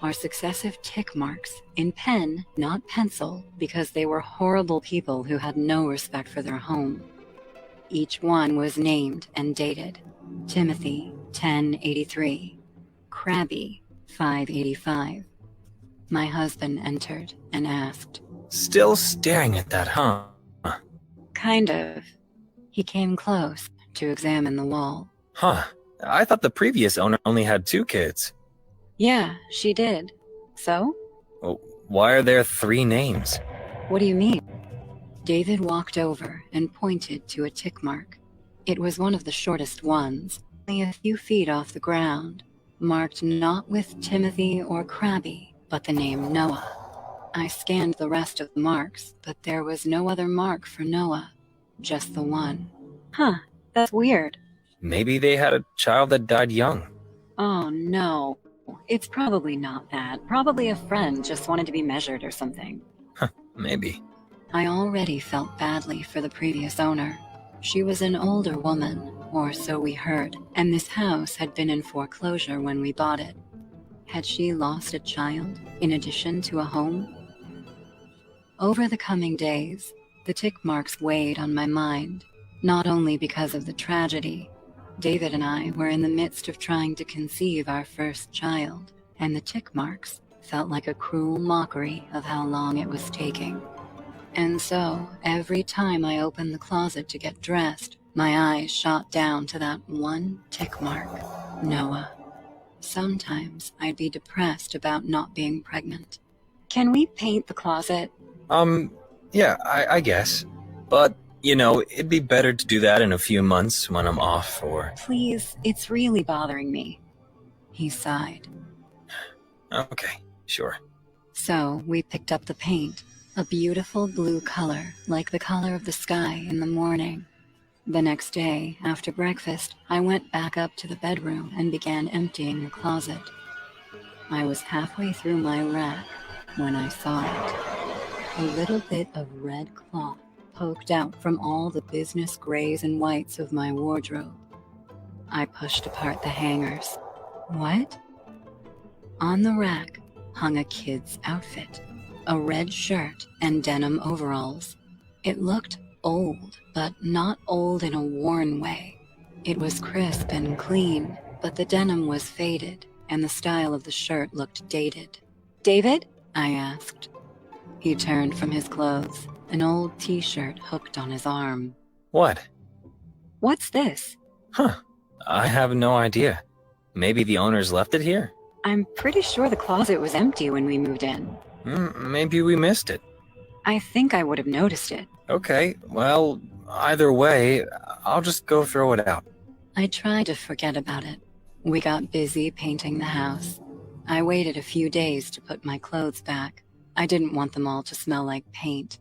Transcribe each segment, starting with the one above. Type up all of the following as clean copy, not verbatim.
are successive tick marks in pen, not pencil, because they were horrible people who had no respect for their home. Each one was named and dated. Timothy, 1083. Krabby, 585. My husband entered and asked, Still staring at that, huh? Kind of. He came close to examine the wall. Huh. I thought the previous owner only had 2 kids. Yeah, she did. So? Well, why are there 3 names? What do you mean? David walked over and pointed to a tick mark. It was one of the shortest ones, only a few feet off the ground, marked not with Timothy or Krabby, but the name Noah. I scanned the rest of the marks, but there was no other mark for Noah, just the one. Huh, that's weird. Maybe they had a child that died young. Oh no, it's probably not that. Probably a friend just wanted to be measured or something. Maybe. I already felt badly for the previous owner. She was an older woman, or so we heard, and this house had been in foreclosure when we bought it. Had she lost a child, in addition to a home? Over the coming days, the tick marks weighed on my mind, not only because of the tragedy. David and I were in the midst of trying to conceive our first child, and the tick marks felt like a cruel mockery of how long it was taking. And so, every time I opened the closet to get dressed, my eyes shot down to that one tick mark, Noah. Sometimes I'd be depressed about not being pregnant. Can we paint the closet? Yeah, I guess. But, it'd be better to do that in a few months when I'm off or... Please, it's really bothering me. He sighed. Okay, sure. So we picked up the paint, a beautiful blue color, like the color of the sky in the morning. The next day, after breakfast, I went back up to the bedroom and began emptying the closet. I was halfway through my rack when I saw it. A little bit of red cloth poked out from all the business grays and whites of my wardrobe. I pushed apart the hangers. What? On the rack hung a kid's outfit, a red shirt and denim overalls. It looked old, but not old in a worn way. It was crisp and clean, but the denim was faded, and the style of the shirt looked dated. David? I asked. He turned from his clothes, an old t-shirt hooked on his arm. What? What's this? Huh. I have no idea. Maybe the owners left it here? I'm pretty sure the closet was empty when we moved in. Maybe we missed it. I think I would have noticed it. Okay, well, either way, I'll just go throw it out. I tried to forget about it. We got busy painting the house. I waited a few days to put my clothes back. I didn't want them all to smell like paint.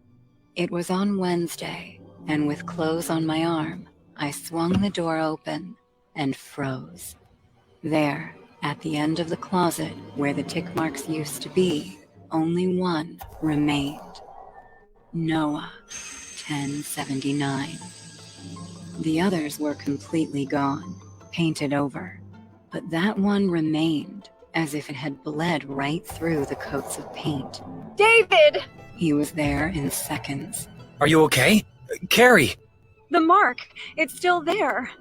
It was on Wednesday, and with clothes on my arm, I swung the door open and froze. There, at the end of the closet where the tick marks used to be, only one remained. Noah, 1079. The others were completely gone, painted over, but that one remained, as if it had bled right through the coats of paint. David! He was there in seconds. Are you okay? Carrie! The mark! It's still there!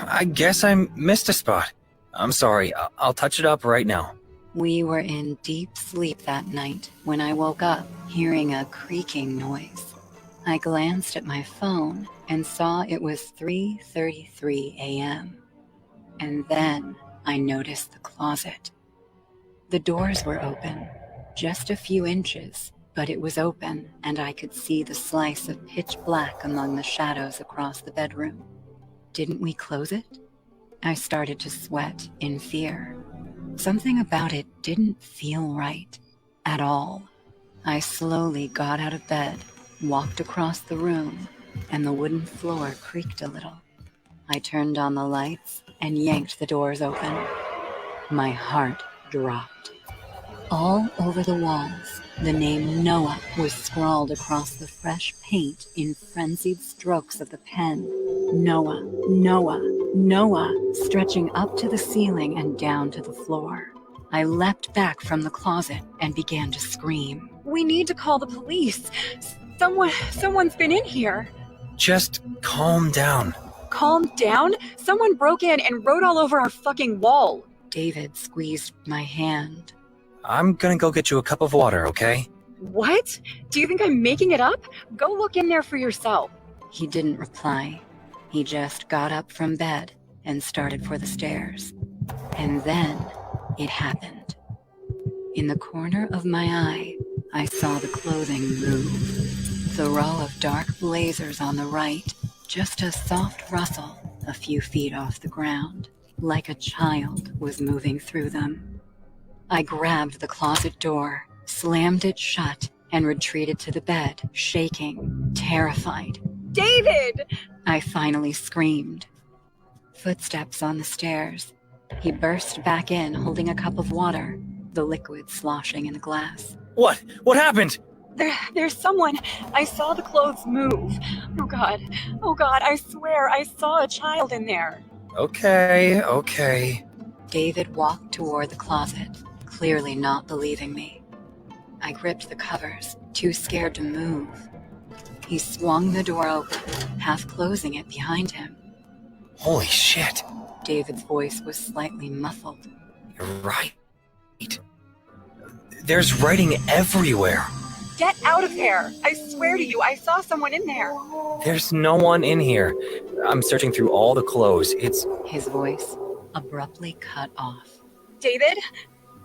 I guess I missed a spot. I'm sorry, I'll touch it up right now. We were in deep sleep that night when I woke up hearing a creaking noise. I glanced at my phone and saw it was 3:33 a.m. And then I noticed the closet. The doors were open, just a few inches, but it was open and I could see the slice of pitch black among the shadows across the bedroom. Didn't we close it? I started to sweat in fear. Something about it didn't feel right at all. I slowly got out of bed, walked across the room, and the wooden floor creaked a little. I turned on the lights and yanked the doors open. My heart dropped. All over the walls, the name Noah was scrawled across the fresh paint in frenzied strokes of the pen. Noah, Noah, Noah, stretching up to the ceiling and down to the floor. I leapt back from the closet and began to scream. We need to call the police. Someone's been in here. Just calm down. Calm down? Someone broke in and wrote all over our fucking wall. David squeezed my hand. I'm gonna go get you a cup of water, okay? What? Do you think I'm making it up? Go look in there for yourself. He didn't reply. He just got up from bed and started for the stairs. And then it happened. In the corner of my eye, I saw the clothing move. The row of dark blazers on the right, just a soft rustle a few feet off the ground, like a child was moving through them. I grabbed the closet door, slammed it shut, and retreated to the bed, shaking, terrified. David! I finally screamed. Footsteps on the stairs. He burst back in, holding a cup of water, the liquid sloshing in the glass. What? What happened? There's someone. I saw the clothes move. Oh God, I swear I saw a child in there. Okay. David walked toward the closet, clearly not believing me. I gripped the covers, too scared to move. He swung the door open, half closing it behind him. Holy shit. David's voice was slightly muffled. You're right. There's writing everywhere. Get out of there! I swear to you, I saw someone in there. There's no one in here. I'm searching through all the clothes. His voice abruptly cut off. David?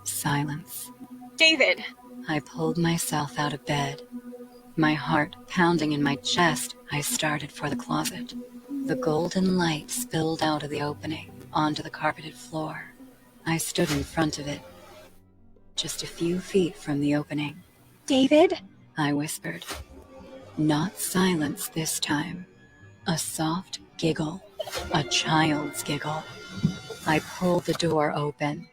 Silence. David! I pulled myself out of bed. My heart pounding in my chest, I started for the closet. The golden light spilled out of the opening onto the carpeted floor. I stood in front of it, just a few feet from the opening. David? I whispered. Not silence this time. A soft giggle. A child's giggle. I pulled the door open.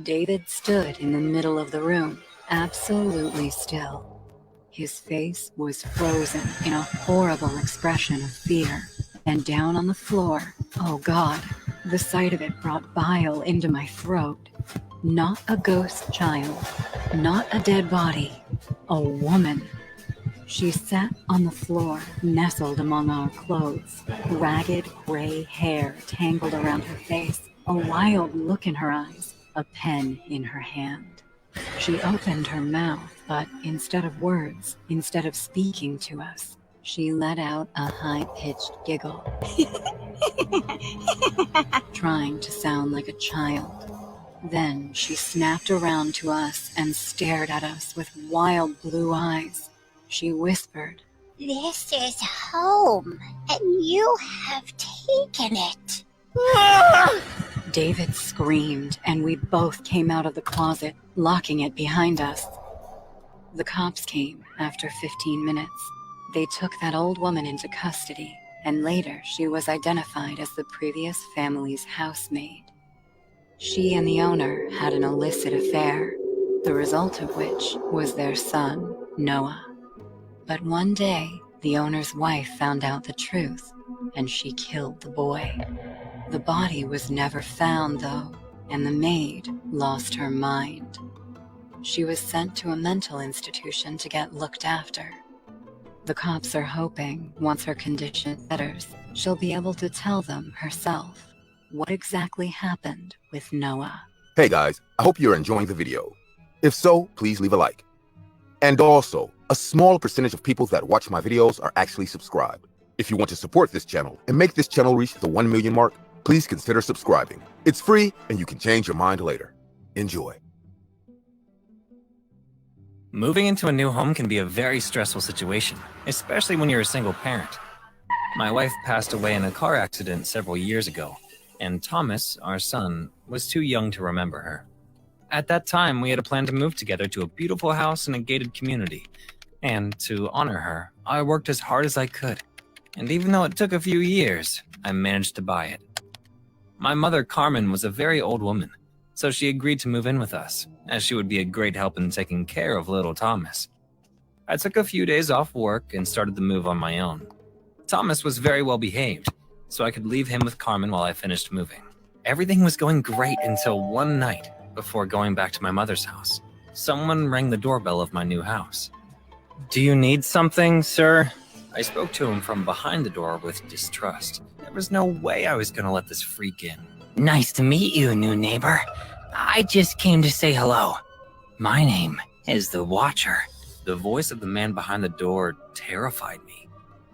David stood in the middle of the room, absolutely still. His face was frozen in a horrible expression of fear. And down on the floor, oh God, the sight of it brought bile into my throat. Not a ghost child, not a dead body, a woman. She sat on the floor, nestled among our clothes, ragged gray hair tangled around her face, a wild look in her eyes, a pen in her hand. She opened her mouth, but instead of words, instead of speaking to us, she let out a high-pitched giggle, trying to sound like a child. Then she snapped around to us and stared at us with wild blue eyes. She whispered, "This is home, and you have taken it." David screamed, and we both came out of the closet, locking it behind us. The cops came after 15 minutes. They took that old woman into custody, and later she was identified as the previous family's housemaid. She and the owner had an illicit affair, the result of which was their son, Noah. But one day, the owner's wife found out the truth, and she killed the boy. The body was never found, though, and the maid lost her mind. She was sent to a mental institution to get looked after. The cops are hoping, once her condition betters, she'll be able to tell them herself what exactly happened with Noah. Hey guys, I hope you're enjoying the video. If so, please leave a like. And also, a small percentage of people that watch my videos are actually subscribed. If you want to support this channel and make this channel reach the 1 million mark, please consider subscribing. It's free and you can change your mind later. Enjoy. Moving into a new home can be a very stressful situation, especially when you're a single parent. My wife passed away in a car accident several years ago, and Thomas, our son, was too young to remember her. At that time, we had a plan to move together to a beautiful house in a gated community, and to honor her, I worked as hard as I could. And even though it took a few years, I managed to buy it. My mother, Carmen, was a very old woman, so she agreed to move in with us, as she would be a great help in taking care of little Thomas. I took a few days off work and started the move on my own. Thomas was very well behaved, so I could leave him with Carmen while I finished moving. Everything was going great until one night, before going back to my mother's house. Someone rang the doorbell of my new house. "Do you need something, sir?" I spoke to him from behind the door with distrust. There was no way I was going to let this freak in. Nice to meet you, new neighbor. I just came to say hello. My name is the Watcher. The voice of the man behind the door terrified me,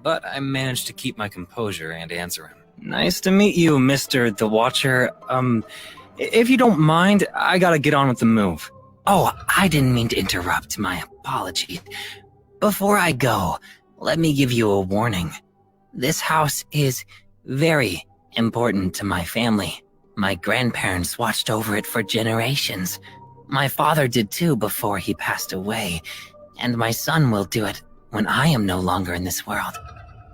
but I managed to keep my composure and answer him. "Nice to meet you, Mr. the Watcher. If you don't mind, I gotta get on with the move." Oh, I didn't mean to interrupt. My apologies. Before I go, let me give you a warning. This house is very important to my family. My grandparents watched over it for generations. My father did too before he passed away, and my son will do it when I am no longer in this world.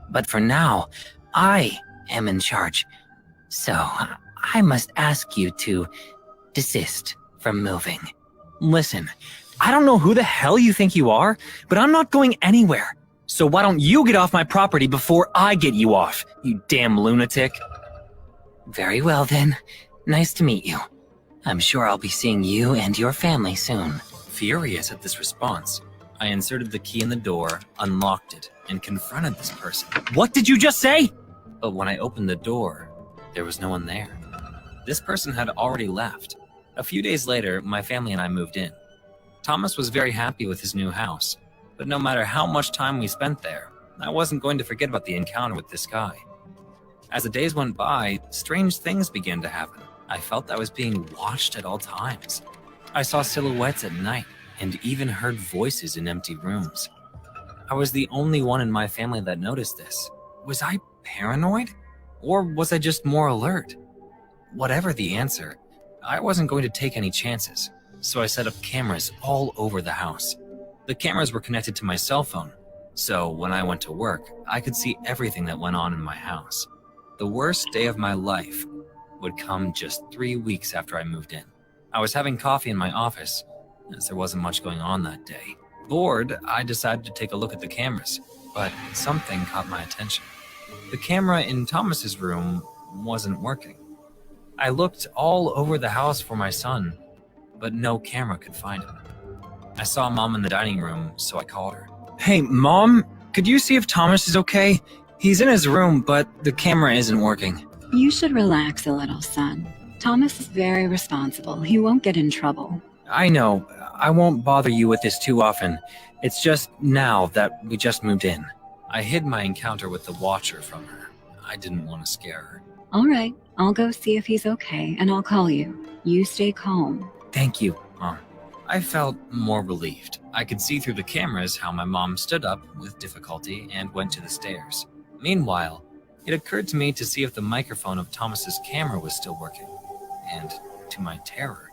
But for now, I am in charge. So I must ask you to desist from moving. Listen, I don't know who the hell you think you are, but I'm not going anywhere. So why don't you get off my property before I get you off, you damn lunatic? Very well then. Nice to meet you. I'm sure I'll be seeing you and your family soon. Furious at this response, I inserted the key in the door, unlocked it, and confronted this person. "What did you just say?" But when I opened the door, there was no one there. This person had already left. A few days later, my family and I moved in. Thomas was very happy with his new house, but no matter how much time we spent there, I wasn't going to forget about the encounter with this guy. As the days went by, strange things began to happen. I felt I was being watched at all times. I saw silhouettes at night and even heard voices in empty rooms. I was the only one in my family that noticed this. Was I paranoid? Or was I just more alert? Whatever the answer, I wasn't going to take any chances, so I set up cameras all over the house. The cameras were connected to my cell phone, so when I went to work, I could see everything that went on in my house. The worst day of my life would come just 3 weeks after I moved in. I was having coffee in my office, as there wasn't much going on that day. Bored, I decided to take a look at the cameras, but something caught my attention. The camera in Thomas's room wasn't working. I looked all over the house for my son, but no camera could find him. I saw Mom in the dining room, so I called her. "Hey, Mom, could you see if Thomas is okay? He's in his room, but the camera isn't working." You should relax a little, son. Thomas is very responsible. He won't get in trouble. "I know. I won't bother you with this too often. It's just now that we just moved in." I hid my encounter with the Watcher from her. I didn't want to scare her. All right, I'll go see if he's okay, and I'll call you. You stay calm. "Thank you, Mom." I felt more relieved. I could see through the cameras how my mom stood up with difficulty and went to the stairs. Meanwhile, it occurred to me to see if the microphone of Thomas's camera was still working. And to my terror,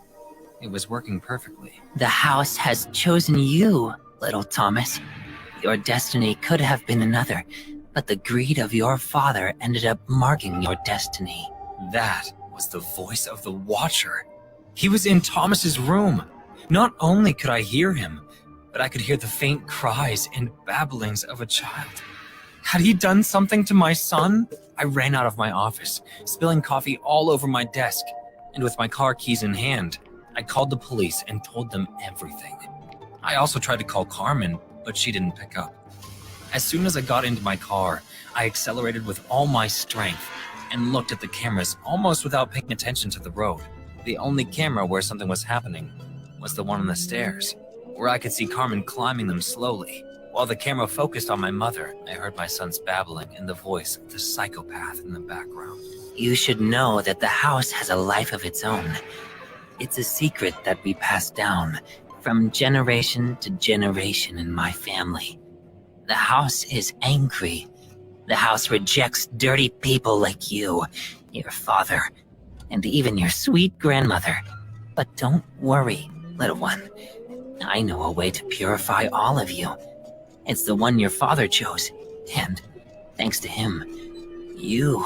it was working perfectly. The house has chosen you, little Thomas. Your destiny could have been another, but the greed of your father ended up marking your destiny. That was the voice of the Watcher. He was in Thomas's room. Not only could I hear him, but I could hear the faint cries and babblings of a child. Had he done something to my son? I ran out of my office, spilling coffee all over my desk, and with my car keys in hand, I called the police and told them everything. I also tried to call Carmen, but she didn't pick up. As soon as I got into my car, I accelerated with all my strength and looked at the cameras almost without paying attention to the road. The only camera where something was happening was the one on the stairs, where I could see Carmen climbing them slowly. While the camera focused on my mother, I heard my son's babbling and the voice of the psychopath in the background. You should know that the house has a life of its own. It's a secret that we pass down from generation to generation in my family. The house is angry. The house rejects dirty people like you, your father, and even your sweet grandmother. But don't worry, little one. I know a way to purify all of you. It's the one your father chose, and thanks to him, you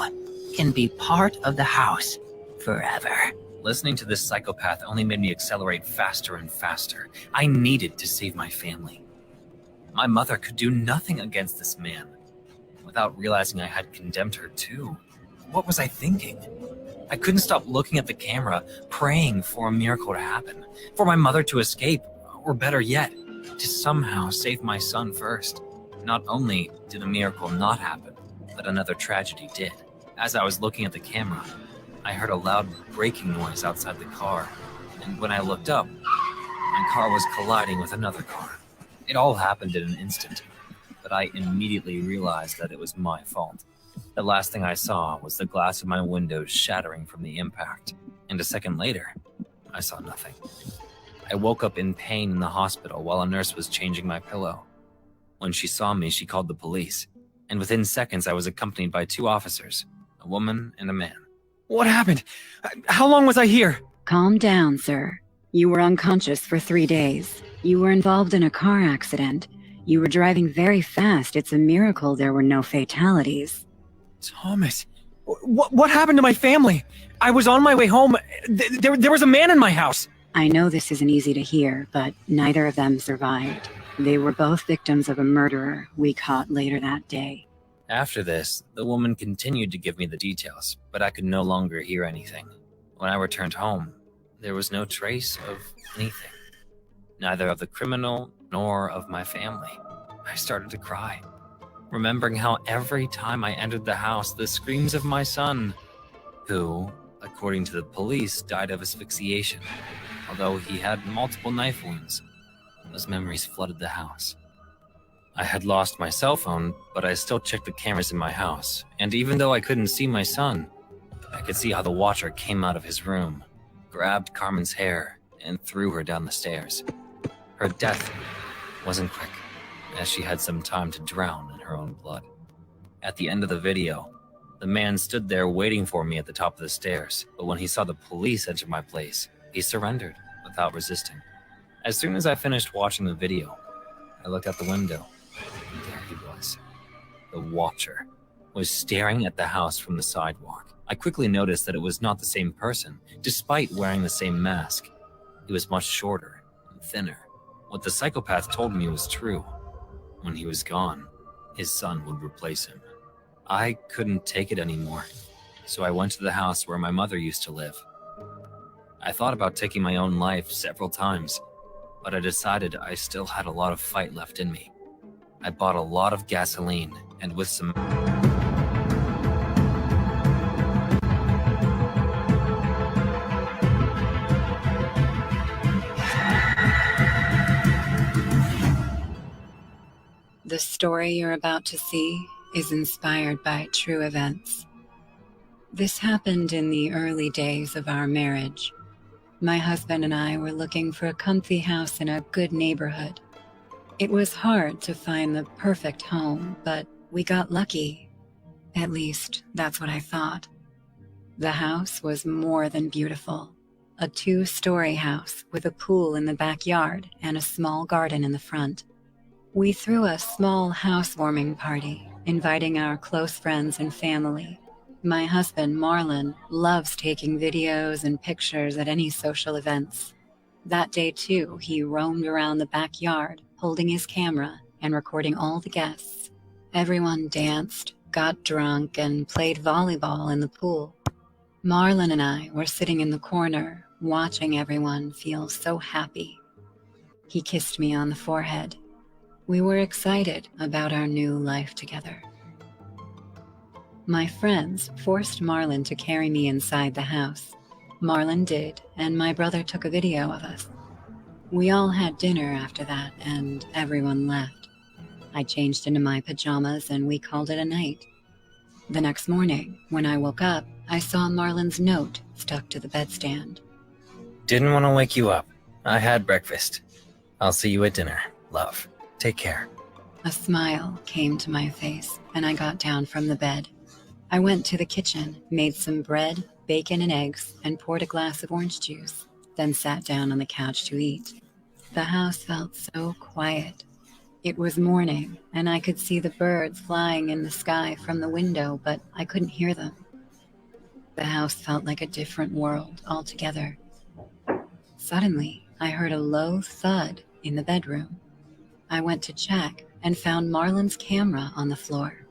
can be part of the house forever. Listening to this psychopath only made me accelerate faster and faster. I needed to save my family. My mother could do nothing against this man. Without realizing I had condemned her too. What was I thinking? I couldn't stop looking at the camera, praying for a miracle to happen, for my mother to escape, or better yet, to somehow save my son first. Not only did a miracle not happen, but another tragedy did. As I was looking at the camera, I heard a loud braking noise outside the car, and when I looked up, my car was colliding with another car. It all happened in an instant, but I immediately realized that it was my fault. The last thing I saw was the glass of my windows shattering from the impact, and a second later, I saw nothing. I woke up in pain in the hospital while a nurse was changing my pillow. When she saw me, she called the police, and within seconds I was accompanied by 2 officers, a woman and a man. What happened? How long was I here? Calm down, sir. You were unconscious for 3 days. You were involved in a car accident. You were driving very fast. It's a miracle there were no fatalities. Thomas, what happened to my family? I was on my way home. There was a man in my house. I know this isn't easy to hear, but neither of them survived. They were both victims of a murderer we caught later that day. After this, the woman continued to give me the details, but I could no longer hear anything. When I returned home, there was no trace of anything, neither of the criminal nor of my family. I started to cry, remembering how every time I entered the house, the screams of my son, who, according to the police, died of asphyxiation, although he had multiple knife wounds. Those memories flooded the house. I had lost my cell phone, but I still checked the cameras in my house, and even though I couldn't see my son, I could see how the watcher came out of his room, grabbed Carmen's hair, and threw her down the stairs. Her death wasn't quick, as she had some time to drown in her own blood. At the end of the video, the man stood there waiting for me at the top of the stairs, but when he saw the police enter my place, he surrendered without resisting. As soon as I finished watching the video, I looked out the window, and there he was. The watcher was staring at the house from the sidewalk. I quickly noticed that it was not the same person, despite wearing the same mask. He was much shorter and thinner. What the psychopath told me was true. When he was gone, his son would replace him. I couldn't take it anymore, so I went to the house where my mother used to live. I thought about taking my own life several times, but I decided I still had a lot of fight left in me. I bought a lot of gasoline, and with some... The story you're about to see is inspired by true events. This happened in the early days of our marriage. My husband and I were looking for a comfy house in a good neighborhood. It was hard to find the perfect home, but we got lucky. At least, that's what I thought. The house was more than beautiful. A 2-story house with a pool in the backyard and a small garden in the front. We threw a small housewarming party, inviting our close friends and family. My husband, Marlon, loves taking videos and pictures at any social events. That day, too, he roamed around the backyard, holding his camera and recording all the guests. Everyone danced, got drunk, and played volleyball in the pool. Marlon and I were sitting in the corner, watching everyone feel so happy. He kissed me on the forehead. We were excited about our new life together. My friends forced Marlon to carry me inside the house. Marlon did, and my brother took a video of us. We all had dinner after that, and everyone left. I changed into my pajamas, and we called it a night. The next morning, when I woke up, I saw Marlon's note stuck to the bedstand. Didn't want to wake you up. I had breakfast. I'll see you at dinner, love. Take care. A smile came to my face, and I got down from the bed. I went to the kitchen, made some bread, bacon, and eggs, and poured a glass of orange juice, then sat down on the couch to eat. The house felt so quiet. It was morning, and I could see the birds flying in the sky from the window, but I couldn't hear them. The house felt like a different world altogether. Suddenly, I heard a low thud in the bedroom. I went to check and found Marlon's camera on the floor.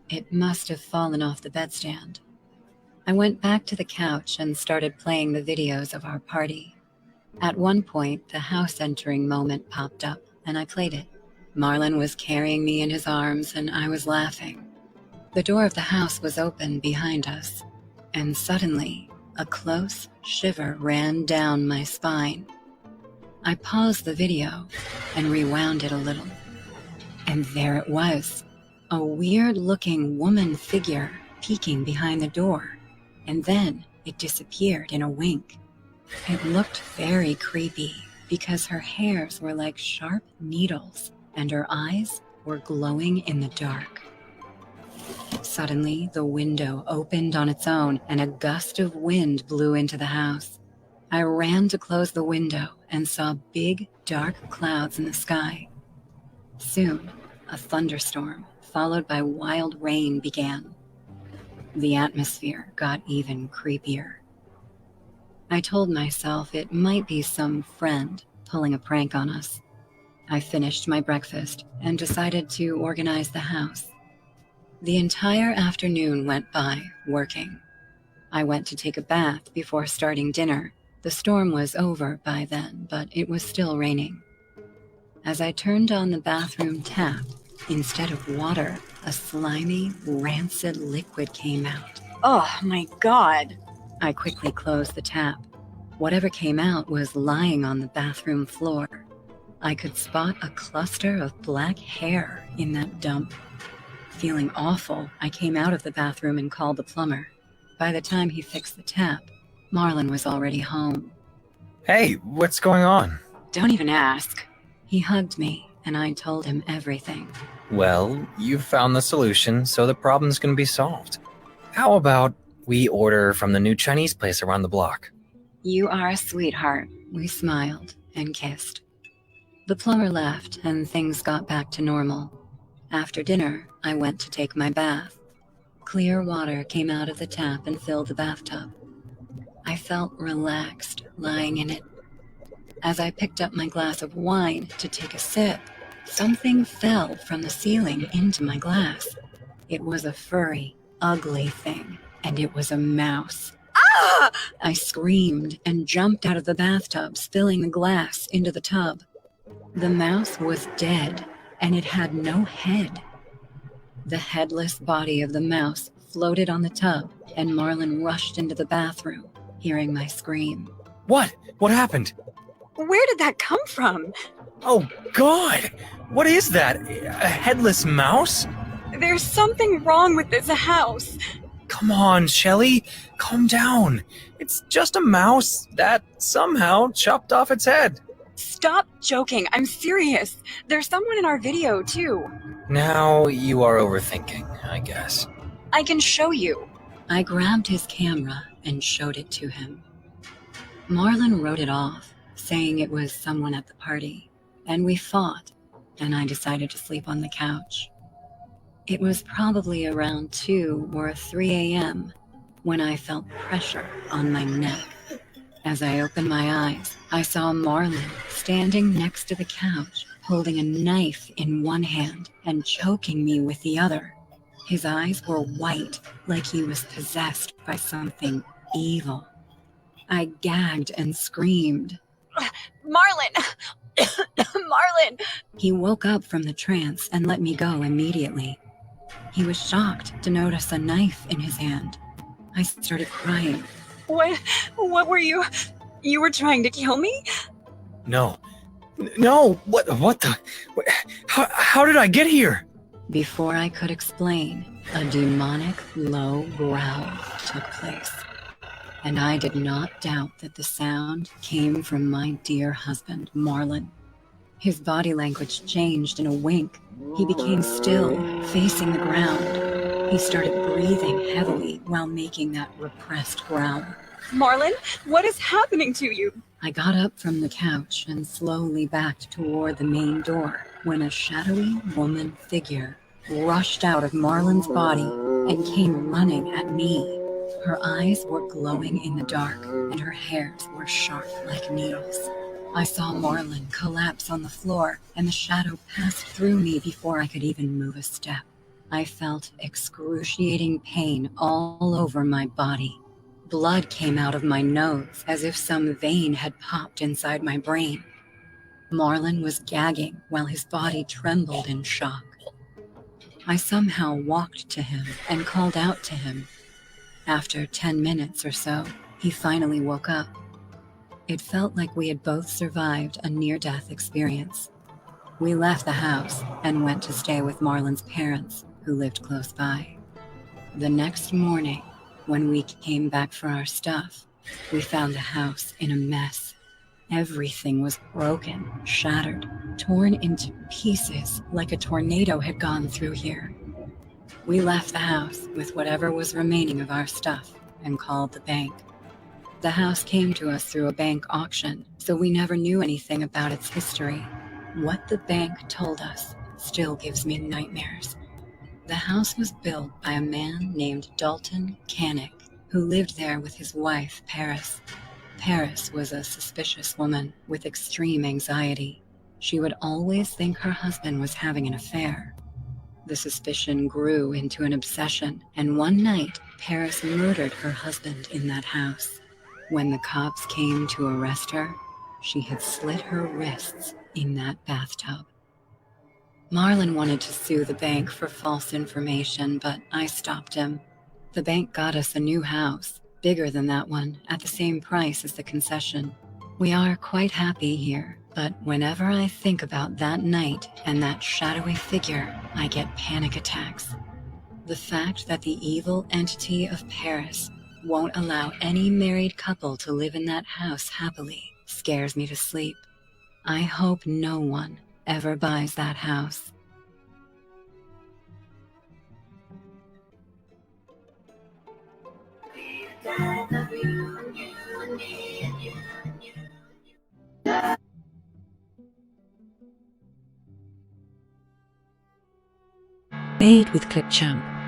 It must have fallen off the bedstand. I went back to the couch and started playing the videos of our party. At one point, the house entering moment popped up, and I played it. Marlon was carrying me in his arms, and I was laughing. The door of the house was open behind us, and suddenly, a close shiver ran down my spine. I paused the video and rewound it a little. And there it was, a weird-looking woman figure peeking behind the door, and then it disappeared in a wink. It looked very creepy because her hairs were like sharp needles and her eyes were glowing in the dark. Suddenly, the window opened on its own and a gust of wind blew into the house. I ran to close the window and saw big, dark clouds in the sky. Soon, a thunderstorm, followed by wild rain, began. The atmosphere got even creepier. I told myself it might be some friend pulling a prank on us. I finished my breakfast and decided to organize the house. The entire afternoon went by working. I went to take a bath before starting dinner. The storm was over by then, but it was still raining. As I turned on the bathroom tap, instead of water, a slimy, rancid liquid came out. Oh my god. I quickly closed the tap. Whatever came out was lying on the bathroom floor. I could spot a cluster of black hair in that dump. Feeling awful, I came out of the bathroom and called the plumber. By the time he fixed the tap, Marlon was already home. Hey, what's going on? Don't even ask. He hugged me, and I told him everything. Well, you've found the solution, so the problem's gonna be solved. How about we order from the new Chinese place around the block? You are a sweetheart. We smiled and kissed. The plumber left, and things got back to normal. After dinner, I went to take my bath. Clear water came out of the tap and filled the bathtub. I felt relaxed lying in it. As I picked up my glass of wine to take a sip, something fell from the ceiling into my glass. It was a furry, ugly thing, and it was a mouse. Ah! I screamed and jumped out of the bathtub, spilling the glass into the tub. The mouse was dead, and it had no head. The headless body of the mouse floated on the tub, and Marlon rushed into the bathroom, hearing my scream. What? What happened? Where did that come from? Oh, God! What is that? A headless mouse? There's something wrong with this house. Come on, Shelly. Calm down. It's just a mouse that somehow chopped off its head. Stop joking. I'm serious. There's someone in our video, too. Now you are overthinking, I guess. I can show you. I grabbed his camera and showed it to him. Marlon wrote it off, saying it was someone at the party, and we fought, and I decided to sleep on the couch. It was probably around 2 or 3 a.m. when I felt pressure on my neck. As I opened my eyes, I saw Marlon standing next to the couch, holding a knife in one hand and choking me with the other. His eyes were white, like he was possessed by something evil. I gagged and screamed. Marlon! Marlon! He woke up from the trance and let me go immediately. He was shocked to notice a knife in his hand. I started crying. What were you? You were trying to kill me? No. No! What the? How did I get here? Before I could explain, a demonic low growl took place. And I did not doubt that the sound came from my dear husband, Marlon. His body language changed in a wink. He became still, facing the ground. He started breathing heavily while making that repressed growl. Marlon, what is happening to you? I got up from the couch and slowly backed toward the main door when a shadowy woman figure rushed out of Marlon's body and came running at me. Her eyes were glowing in the dark, and her hairs were sharp like needles. I saw Marlon collapse on the floor, and the shadow passed through me before I could even move a step. I felt excruciating pain all over my body. Blood came out of my nose as if some vein had popped inside my brain. Marlon was gagging while his body trembled in shock. I somehow walked to him and called out to him. After 10 minutes or so, he finally woke up. It felt like we had both survived a near-death experience. We left the house and went to stay with Marlon's parents, who lived close by. The next morning, when we came back for our stuff, we found the house in a mess. Everything was broken, shattered, torn into pieces like a tornado had gone through here. We left the house with whatever was remaining of our stuff and called the bank. The house came to us through a bank auction, so we never knew anything about its history. What the bank told us still gives me nightmares. The house was built by a man named Dalton Canick, who lived there with his wife, Paris. Paris was a suspicious woman with extreme anxiety. She would always think her husband was having an affair. The suspicion grew into an obsession, and one night, Paris murdered her husband in that house. When the cops came to arrest her, she had slit her wrists in that bathtub. Marlon wanted to sue the bank for false information, but I stopped him. The bank got us a new house, bigger than that one, at the same price as the concession. We are quite happy here, but whenever I think about that night and that shadowy figure, I get panic attacks. The fact that the evil entity of Paris won't allow any married couple to live in that house happily scares me to sleep. I hope no one ever buys that house. Made with Clipchamp.